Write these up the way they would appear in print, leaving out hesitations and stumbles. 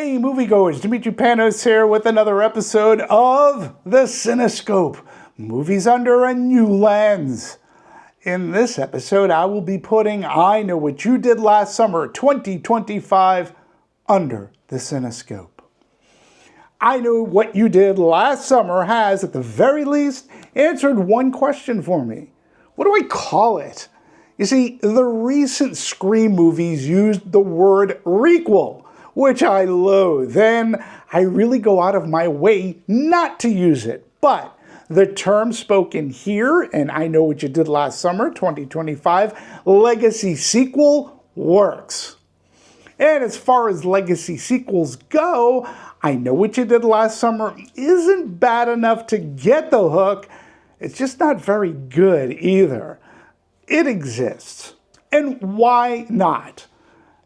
Hey moviegoers, Dimitri Panos here with another episode of the Cinescope, movies under a new lens. In this episode, I will be putting I Know What You Did Last Summer 2025 under the Cinescope. I Know What You Did Last Summer has, at the very least, answered one question for me. What do I call it? You see, the recent Scream movies used the word requel, which I loathe, and I really go out of my way not to use it. But the term spoken here, and I Know What You Did Last Summer 2025, legacy sequel, works. And as far as legacy sequels go, I Know What You Did Last Summer isn't bad enough to get the hook. It's just not very good either. It exists. And why not?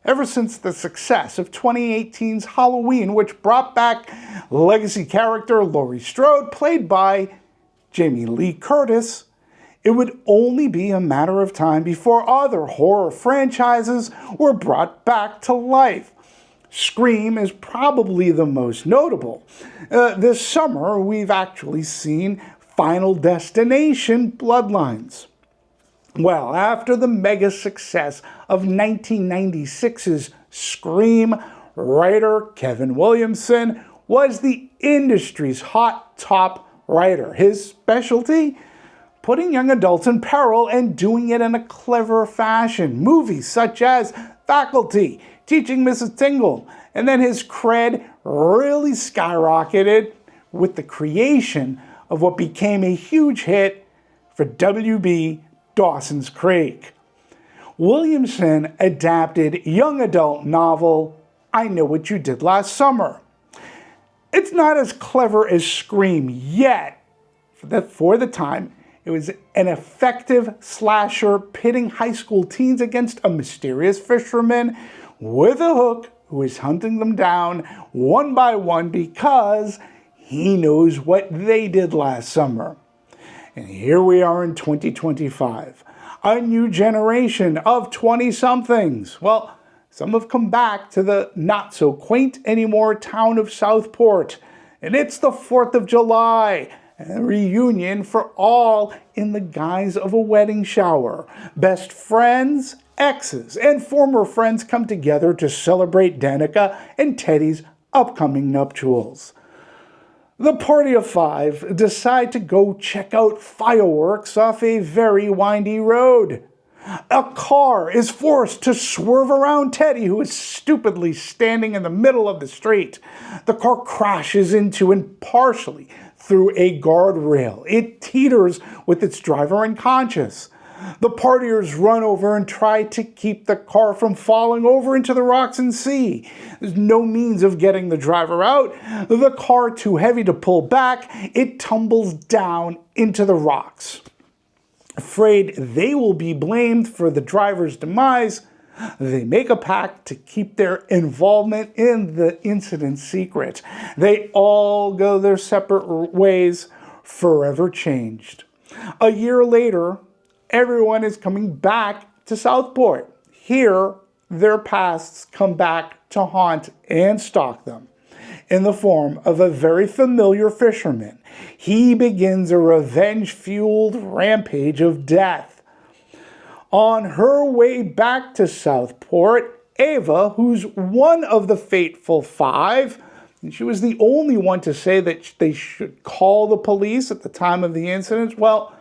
Ever since the success of 2018's Halloween, which brought back legacy character Laurie Strode, played by Jamie Lee Curtis, it would only be a matter of time before other horror franchises were brought back to life. Scream is probably the most notable. This summer, we've actually seen Final Destination Bloodlines. Well, after the mega success of 1996's Scream, writer Kevin Williamson was the industry's hot top writer. His specialty? Putting young adults in peril and doing it in a clever fashion. Movies such as Faculty, Teaching Mrs. Tingle, and then his cred really skyrocketed with the creation of what became a huge hit for W.B. Dawson's Creek. Williamson adapted young adult novel I Know What You Did Last Summer. It's not as clever as Scream yet. For the time, it was an effective slasher pitting high school teens against a mysterious fisherman with a hook who is hunting them down one by one because he knows what they did last summer. And here we are in 2025, a new generation of 20-somethings. Well, some have come back to the not-so-quaint anymore town of Southport. And it's the 4th of July, a reunion for all in the guise of a wedding shower. Best friends, exes, and former friends come together to celebrate Danica and Teddy's upcoming nuptials. The party of five decide to go check out fireworks off a very windy road. A car is forced to swerve around Teddy, who is stupidly standing in the middle of the street. The car crashes into and partially through a guardrail. It teeters with its driver unconscious. The partiers run over and try to keep the car from falling over into the rocks and sea. There's no means of getting the driver out. The car too heavy to pull back, it tumbles down into the rocks. Afraid they will be blamed for the driver's demise, they make a pact to keep their involvement in the incident secret. They all go their separate ways, forever changed. A year later, everyone is coming back to Southport. Here, their pasts come back to haunt and stalk them in the form of a very familiar fisherman. He begins a revenge-fueled rampage of death. On her way back to Southport, Ava, who's one of the fateful five, and she was the only one to say that they should call the police at the time of the incident, well,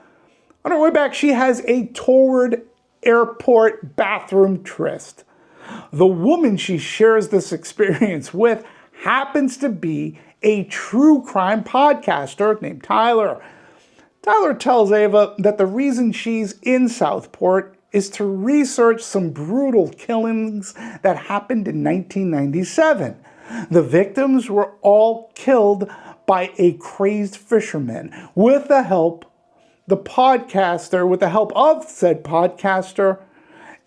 on her way back, she has a Torrid airport bathroom tryst. The woman she shares this experience with happens to be a true crime podcaster named Tyler. Tyler tells Ava that the reason she's in Southport is to research some brutal killings that happened in 1997. The victims were all killed by a crazed fisherman with the help of said podcaster.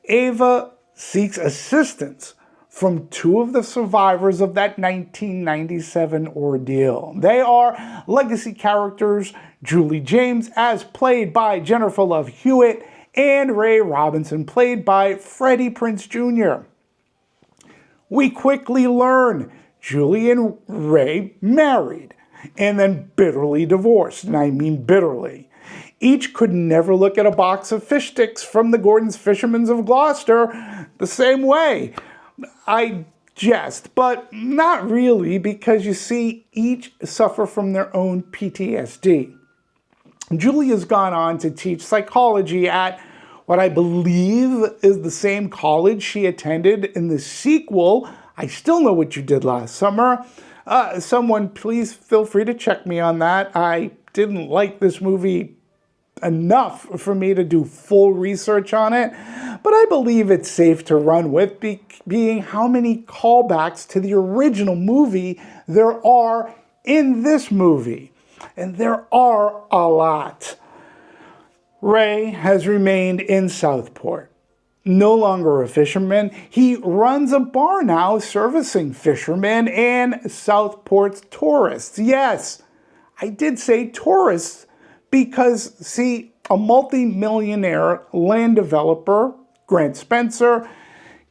Ava seeks assistance from two of the survivors of that 1997 ordeal. They are legacy characters Julie James, as played by Jennifer Love Hewitt, and Ray Robinson, played by Freddie Prinze Jr. We quickly learn Julie and Ray married and then bitterly divorced, and I mean bitterly. Each could never look at a box of fish sticks from the Gordon's Fishermen's of Gloucester the same way. I jest, but not really, because you see, each suffer from their own PTSD. Julie has gone on to teach psychology at what I believe is the same college she attended in the sequel, I Still Know What You Did Last Summer. Someone please feel free to check me on that. I didn't like this movie enough for me to do full research on it, but I believe it's safe to run with, being how many callbacks to the original movie there are in this movie. And there are a lot. Ray has remained in Southport. No longer a fisherman, he runs a bar now servicing fishermen and Southport's tourists. Yes, I did say tourists because, see, a multi-millionaire land developer, Grant Spencer,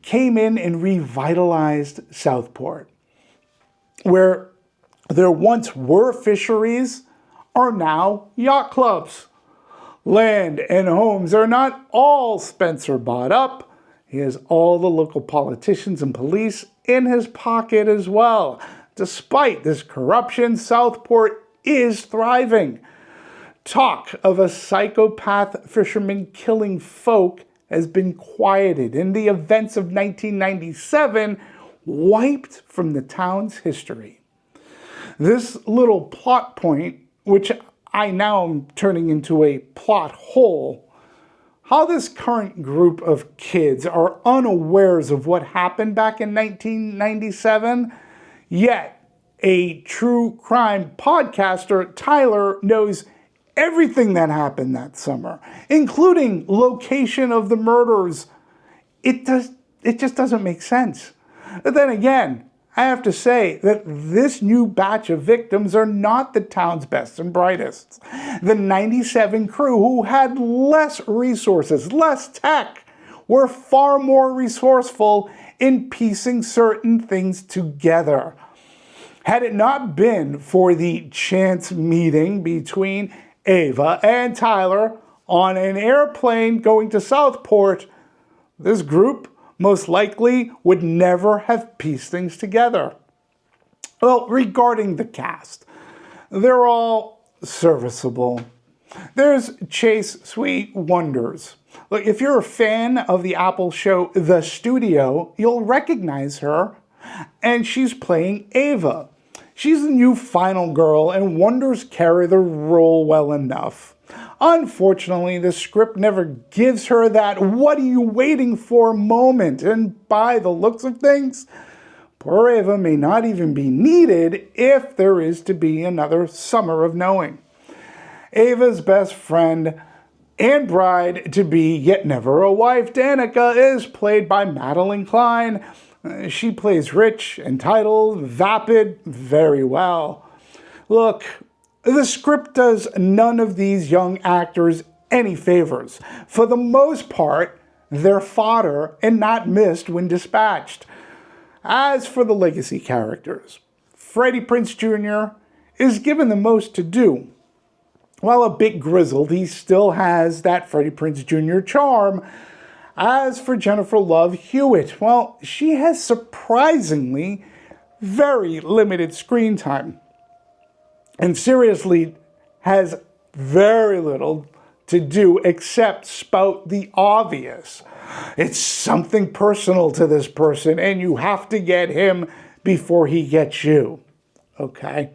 came in and revitalized Southport. Where there once were fisheries are now yacht clubs. Land and homes are not all Spencer bought up. He has all the local politicians and police in his pocket as well. Despite this corruption, Southport is thriving. Talk of a psychopath fisherman killing folk has been quieted, and the events of 1997 wiped from the town's history. This little plot point, which I now am turning into a plot hole, how this current group of kids are unawares of what happened back in 1997, yet a true crime podcaster, Tyler, knows everything that happened that summer, including location of the murders. It just doesn't make sense. But then again, I have to say that this new batch of victims are not the town's best and brightest. The 97 crew, who had less resources, less tech, were far more resourceful in piecing certain things together. Had it not been for the chance meeting between Ava and Tyler on an airplane going to Southport, this group most likely would never have pieced things together. Well, regarding the cast, they're all serviceable. There's Chase Sweet Wonders. Look, if you're a fan of the Apple show The Studio, you'll recognize her, and she's playing Ava. She's the new final girl, and Wonders carry the role well enough. Unfortunately, the script never gives her that "what are you waiting for" moment, and by the looks of things, poor Ava may not even be needed if there is to be another Summer of Knowing. Ava's best friend and bride-to-be, yet never a wife, Danica, is played by Madeline Klein. She plays rich, entitled, vapid very well. Look, the script does none of these young actors any favors. For the most part, they're fodder and not missed when dispatched. As for the legacy characters, Freddie Prinze Jr. is given the most to do. While a bit grizzled, he still has that Freddie Prinze Jr. charm. As for Jennifer Love Hewitt, well, she has surprisingly very limited screen time, and seriously has very little to do except spout the obvious. It's something personal to this person, and you have to get him before he gets you. Okay?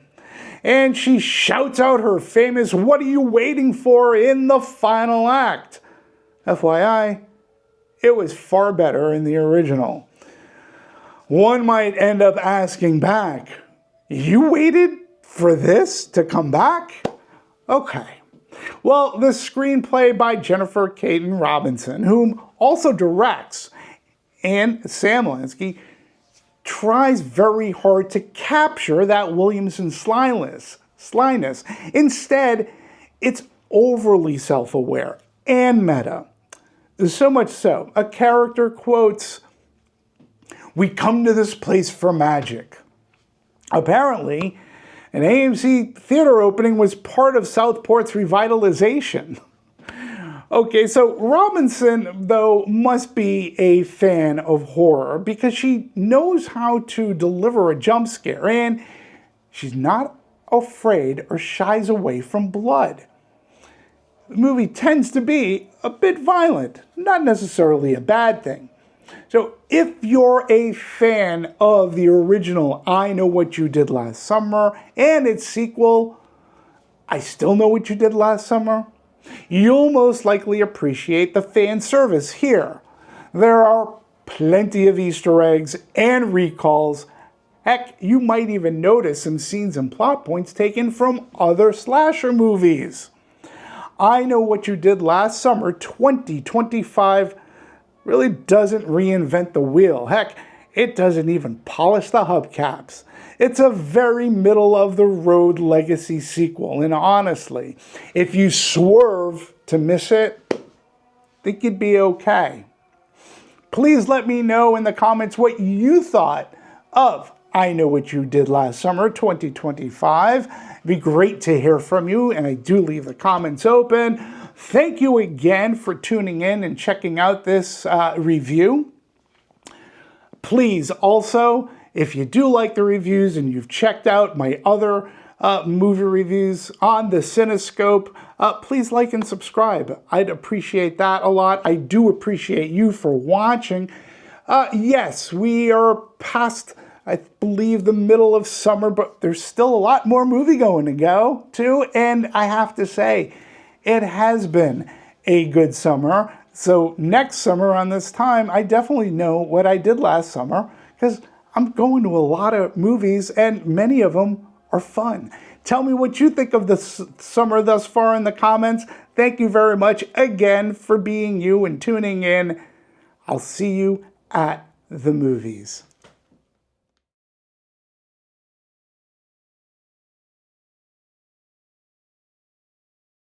And she shouts out her famous "what are you waiting for" in the final act. FYI, it was far better in the original. One might end up asking back, you waited for this to come back? Okay. Well, the screenplay by Jennifer Caton Robinson, whom also directs, and Sam Lansky, tries very hard to capture that Williamson slyness. Instead, it's overly self-aware and meta. So much so, a character quotes, "We come to this place for magic." Apparently, an AMC theater opening was part of Southport's revitalization. Okay, so Robinson, though, must be a fan of horror because she knows how to deliver a jump scare and she's not afraid or shies away from blood. The movie tends to be a bit violent, not necessarily a bad thing. So if you're a fan of the original I Know What You Did Last Summer and its sequel, I Still Know What You Did Last Summer, you'll most likely appreciate the fan service here. There are plenty of Easter eggs and recalls. Heck, you might even notice some scenes and plot points taken from other slasher movies. I Know What You Did Last Summer 2025 really doesn't reinvent the wheel. Heck, it doesn't even polish the hubcaps. It's a very middle-of-the-road legacy sequel, and honestly, if you swerve to miss it, I think you'd be okay. Please let me know in the comments what you thought of I Know What You Did Last Summer 2025. It'd be great to hear from you, and I do leave the comments open. Thank you again for tuning in and checking out this review. Please also, if you do like the reviews and you've checked out my other movie reviews on the Cinescope, please like and subscribe. I'd appreciate that a lot. I do appreciate you for watching. Yes, we are past, I believe, the middle of summer, but there's still a lot more movie going to go too. And I have to say, it has been a good summer. So next summer on this time, I definitely know what I did last summer because I'm going to a lot of movies and many of them are fun. Tell me what you think of the summer thus far in the comments. Thank you very much again for being you and tuning in. I'll see you at the movies.